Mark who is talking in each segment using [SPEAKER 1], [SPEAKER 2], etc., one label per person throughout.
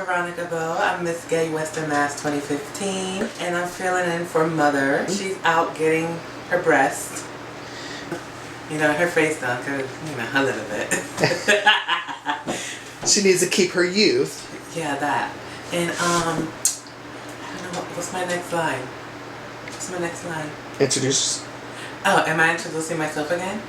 [SPEAKER 1] Veronica though. I'm Miss Gay Western Mass 2015 and I'm filling in for Mother. She's out getting her breast. You know, her face done, cause you know, a little bit.
[SPEAKER 2] She needs to keep her youth.
[SPEAKER 1] Yeah, that. And I don't know what's my next line. What's my next line?
[SPEAKER 2] Introduce.
[SPEAKER 1] Oh, am I introducing myself again?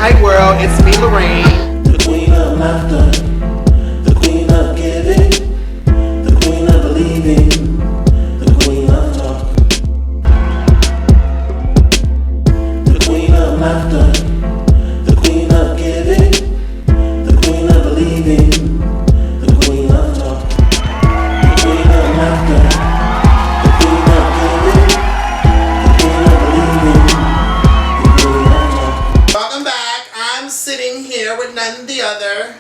[SPEAKER 2] Hi world, it's me, Lorraine.
[SPEAKER 3] The queen of laughter, the queen of giving, the queen of believing, the queen of talk. The queen of laughter, the queen of giving, the queen of believing, the queen of talk. The queen of laughter, the queen of giving, the queen of believing, the queen of talk.
[SPEAKER 2] Welcome back. I'm sitting here with none the other,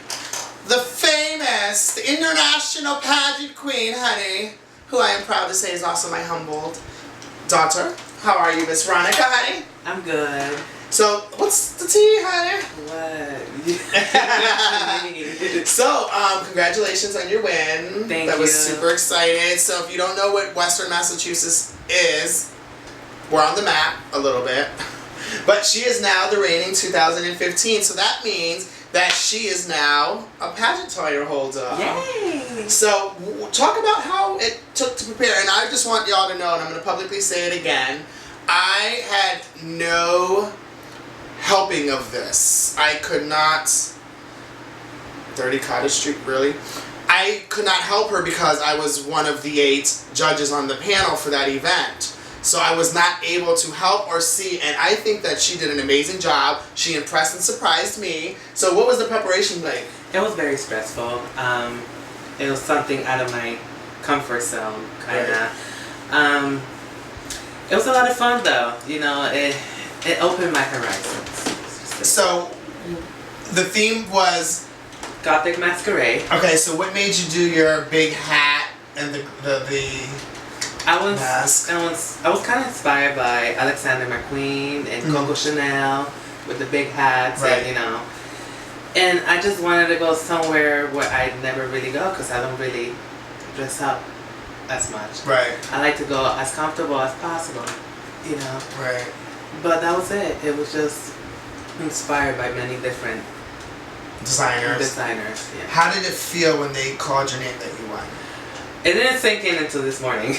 [SPEAKER 2] the famous, the international pageant queen, honey, who I am proud to say is also my humbled daughter. How are you, Miss Veronica, honey?
[SPEAKER 1] I'm good.
[SPEAKER 2] So, what's the tea, honey?
[SPEAKER 1] What?
[SPEAKER 2] So, congratulations on your win.
[SPEAKER 1] Thank
[SPEAKER 2] That was
[SPEAKER 1] you.
[SPEAKER 2] super excited. So, if you don't know what Western Massachusetts is, we're on the map a little bit. But she is now the reigning 2015, so that means that she is now a pageant title holder.
[SPEAKER 1] Yay!
[SPEAKER 2] So, talk about how it took to prepare. And I just want y'all to know, and I'm going to publicly say it again, I had no helping of this. I could not... 30 Cottage Street, really? I could not help her because I was one of the 8 judges on the panel for that event. So I was not able to help or see, and I think that she did an amazing job. She impressed and surprised me. So what was the preparation like?
[SPEAKER 1] It was very stressful. It was something out of my comfort zone, kinda.
[SPEAKER 2] Right.
[SPEAKER 1] It was a lot of fun though. You know, it opened my horizons.
[SPEAKER 2] So the theme was...
[SPEAKER 1] Gothic Masquerade.
[SPEAKER 2] Okay, so what made you do your big hat and the mask?
[SPEAKER 1] I was kind of inspired by Alexander McQueen and Coco Chanel with the big hats,
[SPEAKER 2] Right.
[SPEAKER 1] and you know. And I just wanted to go somewhere where I'd never really go because I don't really dress up as much.
[SPEAKER 2] Right.
[SPEAKER 1] I like to go as comfortable as possible, you know.
[SPEAKER 2] Right.
[SPEAKER 1] But that was it. It was just inspired by many different
[SPEAKER 2] Designers.
[SPEAKER 1] Yeah.
[SPEAKER 2] How did it feel when they called your name that you won?
[SPEAKER 1] It didn't sink in until this morning.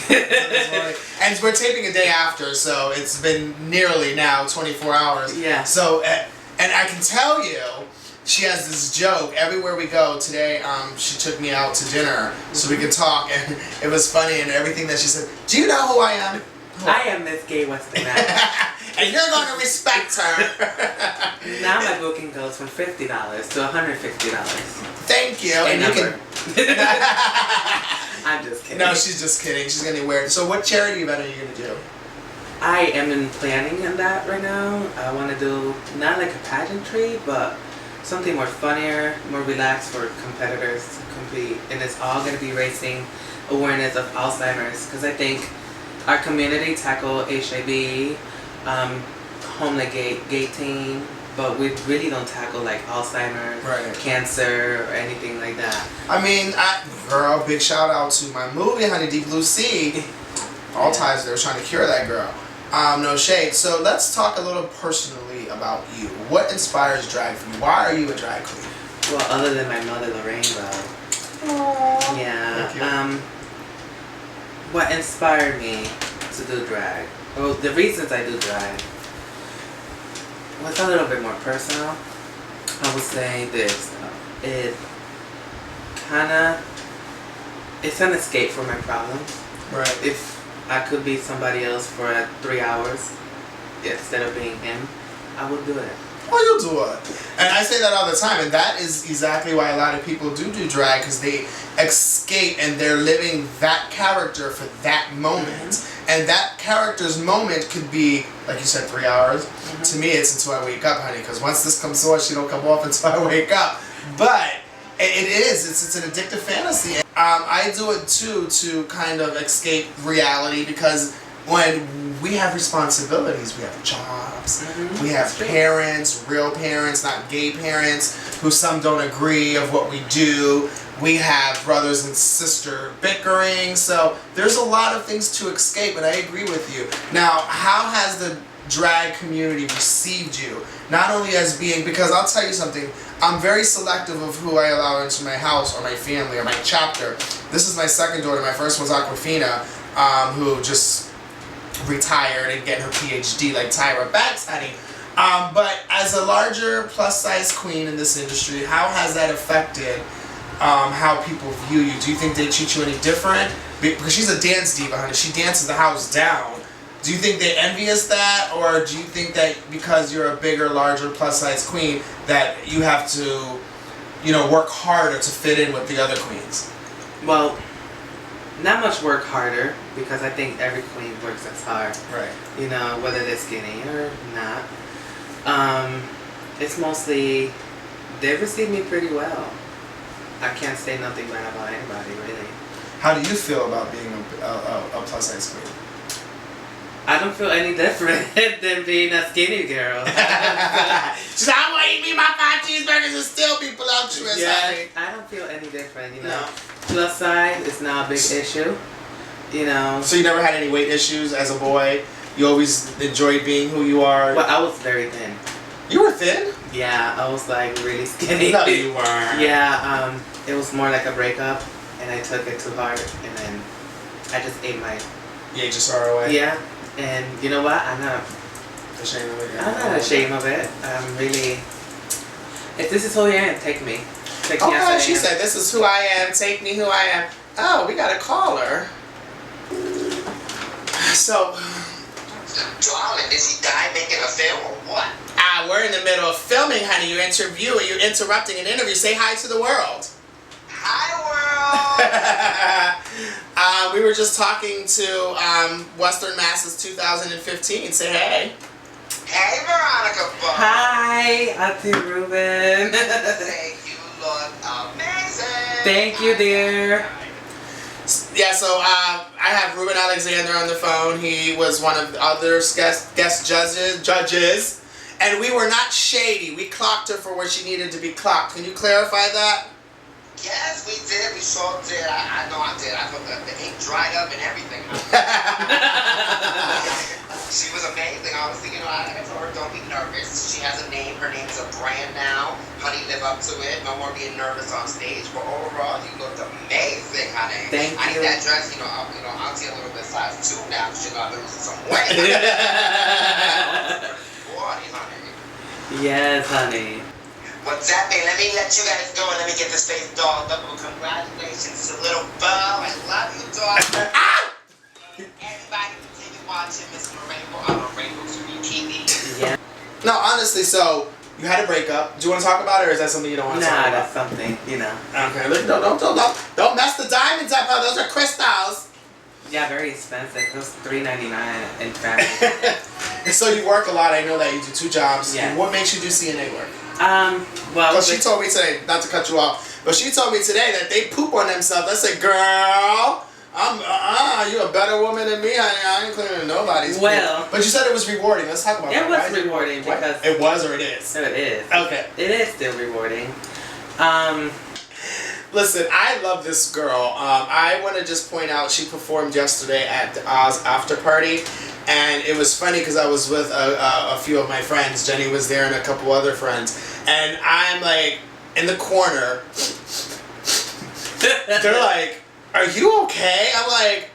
[SPEAKER 2] And we're taping a day after, so it's been nearly now 24 hours.
[SPEAKER 1] Yeah.
[SPEAKER 2] So, and I can tell you, she has this joke everywhere we go. Today, she took me out to dinner so we could talk, and it was funny and everything that she said. Do you know who I am?
[SPEAKER 1] I am Miss Gay Western Mass.
[SPEAKER 2] And you're going to respect her.
[SPEAKER 1] Now my booking goes from $50 to $150.
[SPEAKER 2] Thank you.
[SPEAKER 1] And
[SPEAKER 2] you can...
[SPEAKER 1] I'm just kidding.
[SPEAKER 2] No, she's just kidding. She's going to wear it. So what charity event are you going to do?
[SPEAKER 1] I am in planning on that right now. I want to do not like a pageantry, but something more funnier, more relaxed for competitors to compete. And it's all going to be raising awareness of Alzheimer's, because I think our community tackle HIV, homeless gay teen, but we really don't tackle like Alzheimer's,
[SPEAKER 2] Right.
[SPEAKER 1] cancer, or anything like that.
[SPEAKER 2] I mean, girl, big shout out to my movie, Honey Deep Blue Sea. All times they were trying to cure that girl. No shade. So let's talk a little personally about you. What inspires drag for you? Why are you a drag queen?
[SPEAKER 1] Well, other than my mother, Lorraine, though.
[SPEAKER 2] Aww.
[SPEAKER 1] Yeah.
[SPEAKER 2] Thank you.
[SPEAKER 1] What inspired me to do drag? Well, the reasons I do drag was a little bit more personal. I would say this. It's an escape from my problems.
[SPEAKER 2] Right.
[SPEAKER 1] If I could be somebody else for 3 hours instead of being him, I would do it.
[SPEAKER 2] Oh, you'll do it. And I say that all the time, and that is exactly why a lot of people do drag, because they escape and they're living that character for that moment. And that character's moment could be, like you said, 3 hours. To me, it's until I wake up, honey, because once this comes on, she don't come off until I wake up. But it's an addictive fantasy. I do it too to kind of escape reality, because when we have responsibilities. We have jobs.
[SPEAKER 1] Mhm.
[SPEAKER 2] We have parents, real parents, not gay parents, who some don't agree of what we do. We have brothers and sister bickering. So there's a lot of things to escape, and I agree with you. Now, how has the drag community received you? Not only as being, because I'll tell you something, I'm very selective of who I allow into my house or my family or my chapter. This is my second daughter. My first one's Aquafina, who just retired and getting her PhD like Tyra Banks, honey. But as a larger plus size queen in this industry, how has that affected how people view you? Do you think they treat you any different? Because she's a dance diva, honey. She dances the house down. Do you think they envious that, or do you think that because you're a bigger, larger, plus-size queen that you have to, you know, work harder to fit in with the other queens?
[SPEAKER 1] Well, not much work harder, because I think every queen works as hard.
[SPEAKER 2] Right.
[SPEAKER 1] You know, whether they're skinny or not. It's mostly, they receive me pretty well. I can't say nothing bad about anybody, really.
[SPEAKER 2] How do you feel about being a plus-size queen?
[SPEAKER 1] I don't feel any different than being a skinny girl.
[SPEAKER 2] She's like, I want to eat me my 5 cheeseburgers and still be voluptuous.
[SPEAKER 1] Yeah, I don't feel any different, you know.
[SPEAKER 2] No.
[SPEAKER 1] Plus size is not a big issue, you know.
[SPEAKER 2] So you never had any weight issues as a boy? You always enjoyed being who you are?
[SPEAKER 1] But I was very thin.
[SPEAKER 2] You were thin?
[SPEAKER 1] Yeah, I was like really skinny.
[SPEAKER 2] No, you weren't.
[SPEAKER 1] Yeah, it was more like a breakup, and I took it too hard, and then I just ate my...
[SPEAKER 2] You ate your sorrow away?
[SPEAKER 1] Yeah, and you know what? I'm not
[SPEAKER 2] Ashamed of it? Yeah.
[SPEAKER 1] I'm not ashamed of it. I'm really... If this is who I am, take me. Take me as I
[SPEAKER 2] Okay, she
[SPEAKER 1] am.
[SPEAKER 2] said, this is who I am, take me who I am. Oh, we got a caller. So...
[SPEAKER 4] Darling, is he die making a film or what?
[SPEAKER 2] We're in the middle of filming, honey. You're interrupting an interview. Say hi to the world.
[SPEAKER 4] Hi, world!
[SPEAKER 2] We were just talking to Western Masses 2015. Say hey.
[SPEAKER 4] Hey, Veronica.
[SPEAKER 1] Hi, Auntie Ruben.
[SPEAKER 4] Say you look amazing.
[SPEAKER 1] Thank you, dear.
[SPEAKER 2] Yeah, so I have Ruben Alexander on the phone. He was one of the other guest judges, and we were not shady. We clocked her for where she needed to be clocked. Can you clarify that?
[SPEAKER 4] Yes, we did. We sure did. I know I did. I thought the ink dried up and everything. She was amazing. Honestly, you know, I told her don't be nervous. She has a name. Her name is a brand now. Honey, live up to it. No more being nervous on stage. But overall, you looked amazing, honey.
[SPEAKER 1] Thank
[SPEAKER 4] I
[SPEAKER 1] you.
[SPEAKER 4] need that dress. You know, Auntie a little bit size 2 now. She got lose some weight. Boy, honey.
[SPEAKER 1] Yes, honey.
[SPEAKER 4] What's happening? Let me let you guys go and let me get this face dolled up. Well, congratulations to little Bo. I love you, daughter. Everybody continue watching Miss Rainbow on Rainbow TV.
[SPEAKER 1] Yeah.
[SPEAKER 2] No, honestly, so you had a breakup. Do you want to talk about it, or is that something you don't want to talk
[SPEAKER 1] Nah,
[SPEAKER 2] about?
[SPEAKER 1] that's something, you know.
[SPEAKER 2] Okay, look, don't mess the diamonds up. Those are crystals.
[SPEAKER 1] Yeah, very expensive. It was $3.99 in fact.
[SPEAKER 2] So you work a lot. I know that you do 2 jobs.
[SPEAKER 1] Yeah.
[SPEAKER 2] What makes you do CNA work?
[SPEAKER 1] Well,
[SPEAKER 2] Because she told me today, not to cut you off, but she told me today that they poop on themselves. I said, girl, you're a better woman than me, honey. I ain't cleaning nobody's poop.
[SPEAKER 1] Well.
[SPEAKER 2] But you said it was rewarding. Let's talk about that.
[SPEAKER 1] It
[SPEAKER 2] Why
[SPEAKER 1] was
[SPEAKER 2] is
[SPEAKER 1] rewarding because...
[SPEAKER 2] It was or it is?
[SPEAKER 1] So it is.
[SPEAKER 2] Okay.
[SPEAKER 1] It is still rewarding.
[SPEAKER 2] Listen, I love this girl. I want to just point out she performed yesterday at the Oz after party, and it was funny because I was with a few of my friends. Jenny was there and a couple other friends, and I'm like in the corner. They're like, "Are you okay?" I'm like,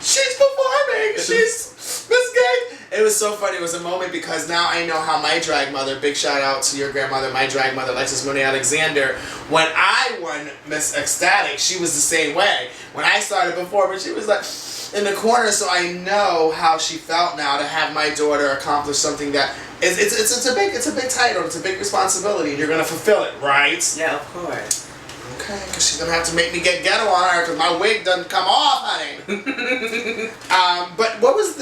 [SPEAKER 2] "She's performing. She's Miss Gay." It was so funny. It was a moment because now I know how my drag mother, big shout out to your grandmother, my drag mother, Alexis Monet Alexander, when I won Miss Ecstatic, she was the same way. When I started performing, she was like in the corner, so I know how she felt now to have my daughter accomplish something that it's a big title, it's a big responsibility, and you're gonna fulfill it, right?
[SPEAKER 1] Yeah, of course.
[SPEAKER 2] Okay, because she's gonna have to make me get ghetto on her because my wig doesn't come off, honey. But what was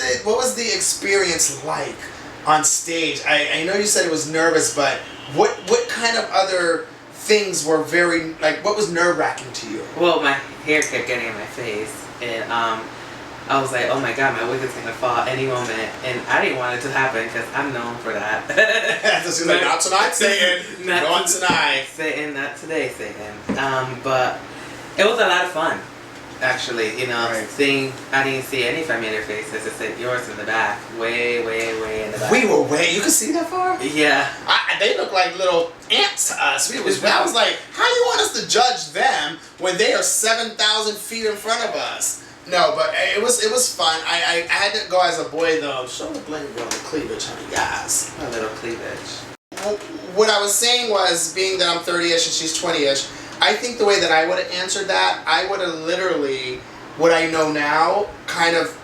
[SPEAKER 2] the experience like on stage? I know you said it was nervous, but what kind of other things were what was nerve-wracking to you?
[SPEAKER 1] Well, my hair kept getting in my face, and I was like, oh my god, my wig is gonna fall any moment, and I didn't want it to happen because I'm known for that.
[SPEAKER 2] She's like, not tonight, Satan. Not tonight.
[SPEAKER 1] Satan, not today, Satan. But it was a lot of fun, actually. You know, seeing, I didn't see any familiar faces. It said yours in the back, way in the back.
[SPEAKER 2] We were you could see that far?
[SPEAKER 1] Yeah.
[SPEAKER 2] They look like little ants to us. I was like, how you want us to judge them when they are 7,000 feet in front of us? No, but it was fun. I had to go as a boy though. Show the bling on the cleavage, honey. Yes.
[SPEAKER 1] A little cleavage.
[SPEAKER 2] What I was saying was, being that I'm 30-ish and she's 20-ish, I think the way that I would have answered that, I would have literally, what I know now, kind of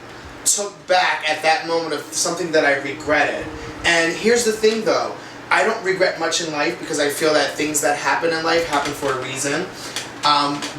[SPEAKER 2] took back at that moment of something that I regretted. And here's the thing though, I don't regret much in life because I feel that things that happen in life happen for a reason.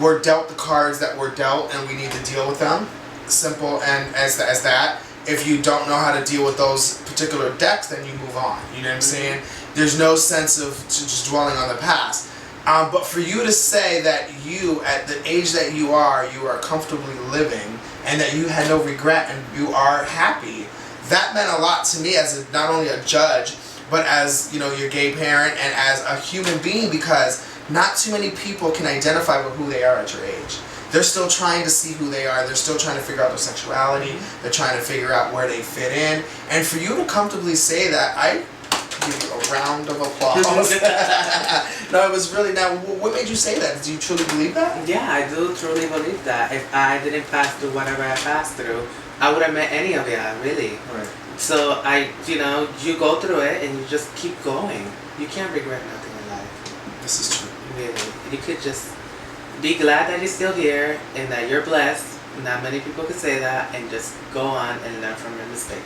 [SPEAKER 2] We're dealt the cards that we're dealt and we need to deal with them. Simple and as that. If you don't know how to deal with those particular decks, then you move on. You know what I'm saying? There's no sense of just dwelling on the past. But for you to say that you, at the age that you are comfortably living and that you had no regret and you are happy, that meant a lot to me as not only a judge, but as, you know, your gay parent and as a human being, because not too many people can identify with who they are at your age. They're still trying to see who they are. They're still trying to figure out their sexuality. They're trying to figure out where they fit in. And for you to comfortably say that, I give you a round of applause. No, it was really, now, what made you say that? Do you truly believe that?
[SPEAKER 1] Yeah, I do truly believe that. If I didn't pass through whatever I passed through, I would have met any of y'all, really.
[SPEAKER 2] Right.
[SPEAKER 1] So you go through it and you just keep going. You can't regret nothing in life.
[SPEAKER 2] This is true.
[SPEAKER 1] Really. You could just be glad that you're still here and that you're blessed. Not many people could say that, and just go on and learn from your mistake.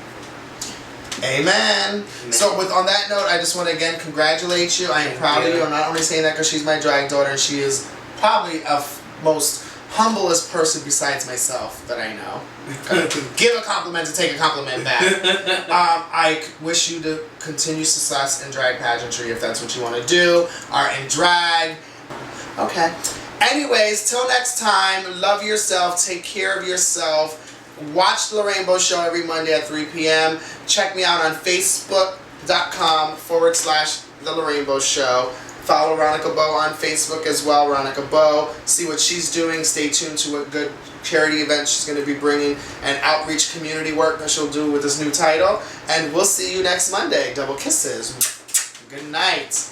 [SPEAKER 2] Amen. So on that note, I just want to again congratulate you. I am proud of you. I'm not only saying that because she's my drag daughter and she is probably a most humblest person besides myself that I know. Give a compliment to take a compliment back. I wish you to continue success in drag pageantry if that's what you want to do, or in drag. Okay. Anyways, till next time, love yourself, take care of yourself. Watch The Rainbow Show every Monday at 3 p.m. Check me out on Facebook.com/The Rainbow Show. Follow Veronica Bow on Facebook as well, Veronica Bow. See what she's doing. Stay tuned to what good charity event she's going to be bringing and outreach community work that she'll do with this new title. And we'll see you next Monday. Double kisses. Good night.